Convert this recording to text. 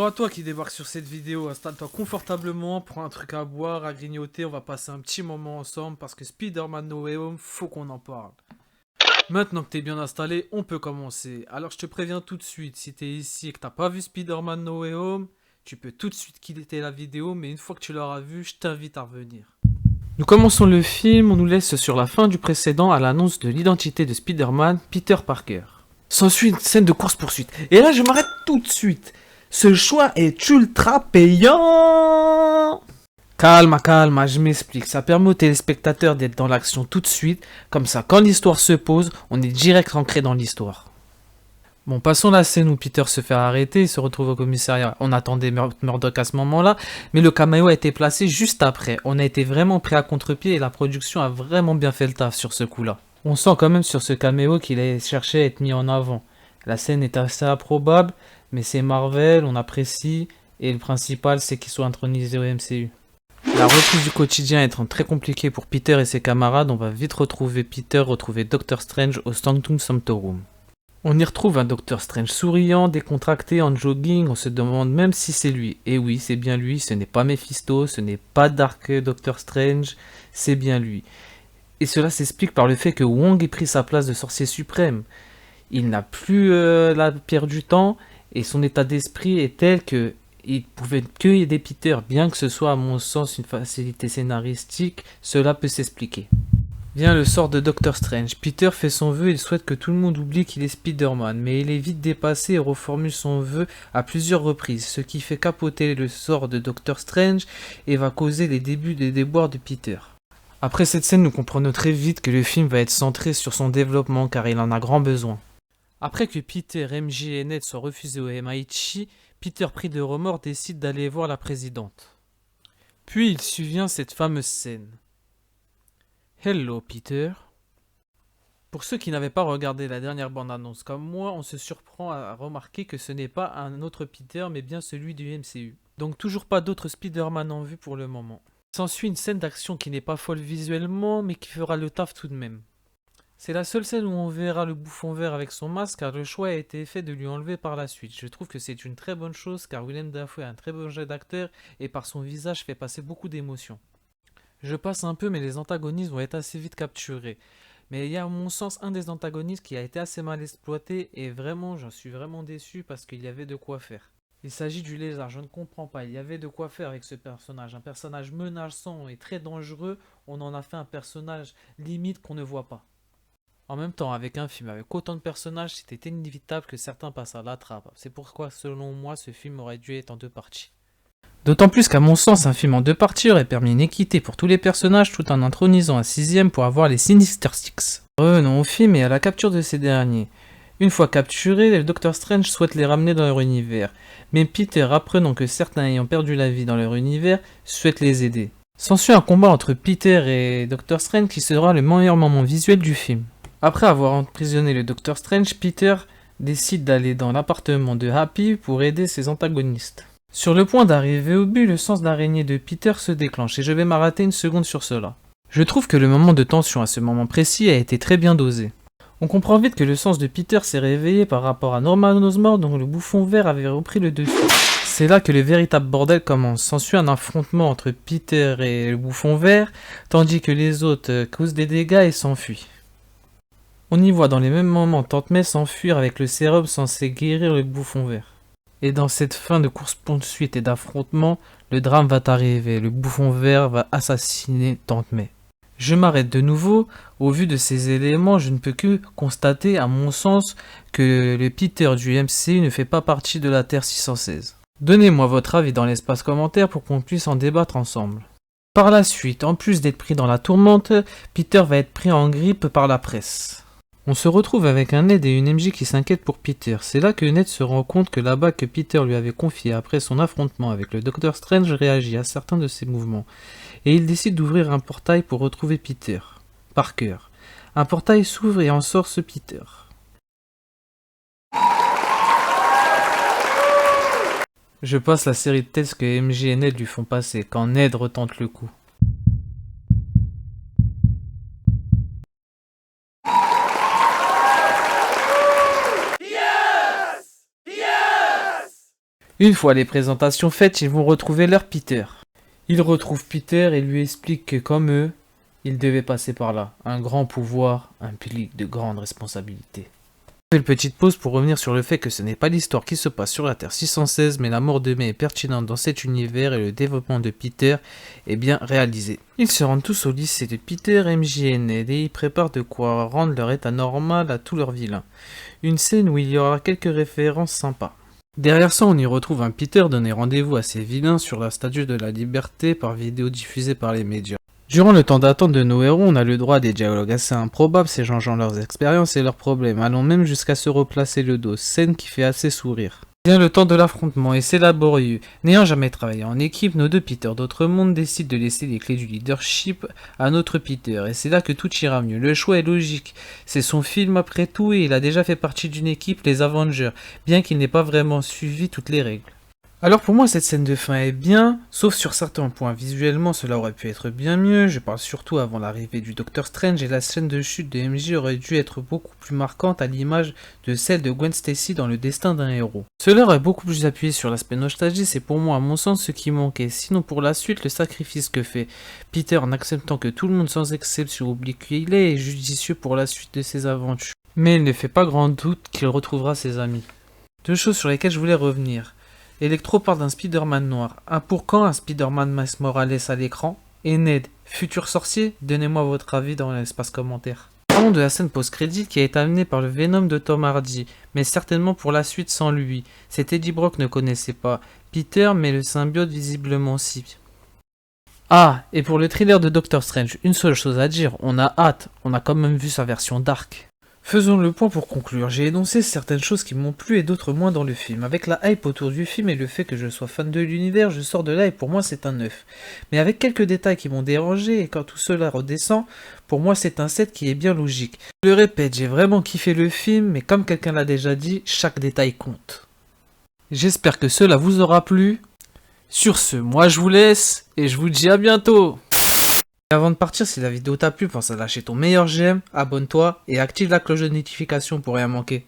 à toi qui débarque sur cette vidéo, installe-toi confortablement, prends un truc à boire, à grignoter, on va passer un petit moment ensemble parce que Spider-Man No Way Home, faut qu'on en parle. Maintenant que t'es bien installé, on peut commencer. Alors je te préviens tout de suite, si t'es ici et que t'as pas vu Spider-Man No Way Home, tu peux tout de suite quitter la vidéo, mais une fois que tu l'auras vu, je t'invite à revenir. Nous commençons le film, on nous laisse sur la fin du précédent à l'annonce de l'identité de Spider-Man, Peter Parker. S'ensuit une scène de course-poursuite. Et là, je m'arrête tout de suite. Ce choix est ultra payant. Calme, je m'explique. Ça permet aux téléspectateurs d'être dans l'action tout de suite. Comme ça, quand l'histoire se pose, on est direct ancré dans l'histoire. Bon, passons la scène où Peter se fait arrêter et se retrouve au commissariat. On attendait Murdock à ce moment-là, mais le caméo a été placé juste après. On a été vraiment pris à contre-pied et la production a vraiment bien fait le taf sur ce coup-là. On sent quand même sur ce caméo qu'il a cherché à être mis en avant. La scène est assez improbable, mais c'est Marvel, on apprécie, et le principal c'est qu'il soit intronisé au MCU. La reprise du quotidien étant très compliquée pour Peter et ses camarades, on va vite retrouver Doctor Strange au Sanctum Sanctorum. On y retrouve un Doctor Strange souriant, décontracté, en jogging, on se demande même si c'est lui. Et oui, c'est bien lui, ce n'est pas Mephisto, ce n'est pas Dark Doctor Strange, c'est bien lui. Et cela s'explique par le fait que Wong ait pris sa place de sorcier suprême. Il n'a plus la pierre du temps et son état d'esprit est tel que il pouvait que aider Peter, bien que ce soit à mon sens une facilité scénaristique, cela peut s'expliquer. Vient le sort de Doctor Strange. Peter fait son vœu et il souhaite que tout le monde oublie qu'il est Spider-Man, mais il est vite dépassé et reformule son vœu à plusieurs reprises, ce qui fait capoter le sort de Doctor Strange et va causer les débuts des déboires de Peter. Après cette scène, nous comprenons très vite que le film va être centré sur son développement car il en a grand besoin. Après que Peter, MJ et Ned soient refusés au MIT, Peter, pris de remords, décide d'aller voir la présidente. Puis il survient cette fameuse scène. Hello Peter. Pour ceux qui n'avaient pas regardé la dernière bande-annonce comme moi, on se surprend à remarquer que ce n'est pas un autre Peter mais bien celui du MCU. Donc toujours pas d'autres Spider-Man en vue pour le moment. S'ensuit une scène d'action qui n'est pas folle visuellement mais qui fera le taf tout de même. C'est la seule scène où on verra le bouffon vert avec son masque car le choix a été fait de lui enlever par la suite. Je trouve que c'est une très bonne chose car Willem Dafoe est un très bon jeu d'acteur et par son visage fait passer beaucoup d'émotions. Je passe un peu mais les antagonistes vont être assez vite capturés. Mais il y a à mon sens un des antagonistes qui a été assez mal exploité et vraiment j'en suis vraiment déçu parce qu'il y avait de quoi faire. Il s'agit du lézard, je ne comprends pas, il y avait de quoi faire avec ce personnage. Un personnage menaçant et très dangereux, on en a fait un personnage limite qu'on ne voit pas. En même temps, avec un film avec autant de personnages, c'était inévitable que certains passent à la trappe. C'est pourquoi, selon moi, ce film aurait dû être en deux parties. D'autant plus qu'à mon sens, un film en deux parties aurait permis une équité pour tous les personnages tout en intronisant un sixième pour avoir les Sinister Six. Revenons au film et à la capture de ces derniers. Une fois capturés, le Docteur Strange souhaite les ramener dans leur univers. Mais Peter, apprenant que certains ayant perdu la vie dans leur univers, souhaite les aider. S'ensuit un combat entre Peter et Doctor Strange qui sera le meilleur moment visuel du film. Après avoir emprisonné le Docteur Strange, Peter décide d'aller dans l'appartement de Happy pour aider ses antagonistes. Sur le point d'arriver au but, le sens d'araignée de Peter se déclenche et je vais m'arrêter une seconde sur cela. Je trouve que le moment de tension à ce moment précis a été très bien dosé. On comprend vite que le sens de Peter s'est réveillé par rapport à Norman Osborn dont le bouffon vert avait repris le dessus. C'est là que le véritable bordel commence. S'ensuit un affrontement entre Peter et le bouffon vert, tandis que les autres causent des dégâts et s'enfuient. On y voit dans les mêmes moments Tante May s'enfuir avec le sérum censé guérir le bouffon vert. Et dans cette fin de course-poursuite et d'affrontement, le drame va arriver. Le bouffon vert va assassiner Tante May. Je m'arrête de nouveau. Au vu de ces éléments, je ne peux que constater, à mon sens, que le Peter du MCU ne fait pas partie de la Terre 616. Donnez-moi votre avis dans l'espace commentaire pour qu'on puisse en débattre ensemble. Par la suite, en plus d'être pris dans la tourmente, Peter va être pris en grippe par la presse. On se retrouve avec un Ned et une MJ qui s'inquiètent pour Peter. C'est là que Ned se rend compte que la bague que Peter lui avait confiée après son affrontement avec le Docteur Strange réagit à certains de ses mouvements. Et il décide d'ouvrir un portail pour retrouver Peter Parker. Un portail s'ouvre et en sort ce Peter. Je passe la série de tests que MJ et Ned lui font passer quand Ned retente le coup. Une fois les présentations faites, ils vont retrouver leur Peter. Ils retrouvent Peter et lui expliquent que comme eux, ils devaient passer par là. Un grand pouvoir implique de grandes responsabilités. On fait une petite pause pour revenir sur le fait que ce n'est pas l'histoire qui se passe sur la Terre 616, mais la mort de May est pertinente dans cet univers et le développement de Peter est bien réalisé. Ils se rendent tous au lycée de Peter, MJ et Ned et y préparent de quoi rendre leur état normal à tous leurs vilains. Une scène où il y aura quelques références sympas. Derrière ça, on y retrouve un Peter donné rendez-vous à ses vilains sur la Statue de la Liberté par vidéo diffusée par les médias. Durant le temps d'attente de nos héros, on a le droit à des dialogues assez improbables s'échangeant leurs expériences et leurs problèmes, allant même jusqu'à se replacer le dos, scène qui fait assez sourire. Vient le temps de l'affrontement et c'est laborieux. N'ayant jamais travaillé en équipe, nos deux Peter d'autres mondes décident de laisser les clés du leadership à notre Peter, et c'est là que tout ira mieux. Le choix est logique, c'est son film après tout et il a déjà fait partie d'une équipe, les Avengers, bien qu'il n'ait pas vraiment suivi toutes les règles. Alors pour moi cette scène de fin est bien, sauf sur certains points. Visuellement cela aurait pu être bien mieux, je parle surtout avant l'arrivée du Docteur Strange et la scène de chute de MJ aurait dû être beaucoup plus marquante à l'image de celle de Gwen Stacy dans Le Destin d'un héros. Cela aurait beaucoup plus appuyé sur l'aspect nostalgie, c'est pour moi à mon sens ce qui manquait. Sinon pour la suite, le sacrifice que fait Peter en acceptant que tout le monde sans exception oublie qui il est judicieux pour la suite de ses aventures. Mais il ne fait pas grand doute qu'il retrouvera ses amis. Deux choses sur lesquelles je voulais revenir. Electro parle d'un Spider-Man noir. Pour quand un Spider-Man Miles Morales à l'écran? Et Ned, futur sorcier? Donnez-moi votre avis dans l'espace commentaire. Parlons de la scène post-crédit qui a été amenée par le Venom de Tom Hardy, mais certainement pour la suite sans lui. Cet Eddie Brock ne connaissait pas Peter, mais le symbiote visiblement si. Ah, et pour le thriller de Doctor Strange, une seule chose à dire, on a hâte, on a quand même vu sa version dark. Faisons le point pour conclure. J'ai énoncé certaines choses qui m'ont plu et d'autres moins dans le film. Avec la hype autour du film et le fait que je sois fan de l'univers, je sors de là et pour moi c'est un 9. Mais avec quelques détails qui m'ont dérangé et quand tout cela redescend, pour moi c'est un 7 qui est bien logique. Je le répète, j'ai vraiment kiffé le film, mais comme quelqu'un l'a déjà dit, chaque détail compte. J'espère que cela vous aura plu. Sur ce, moi je vous laisse et je vous dis à bientôt. Et avant de partir, si la vidéo t'a plu, pense à lâcher ton meilleur j'aime, abonne-toi et active la cloche de notification pour rien manquer.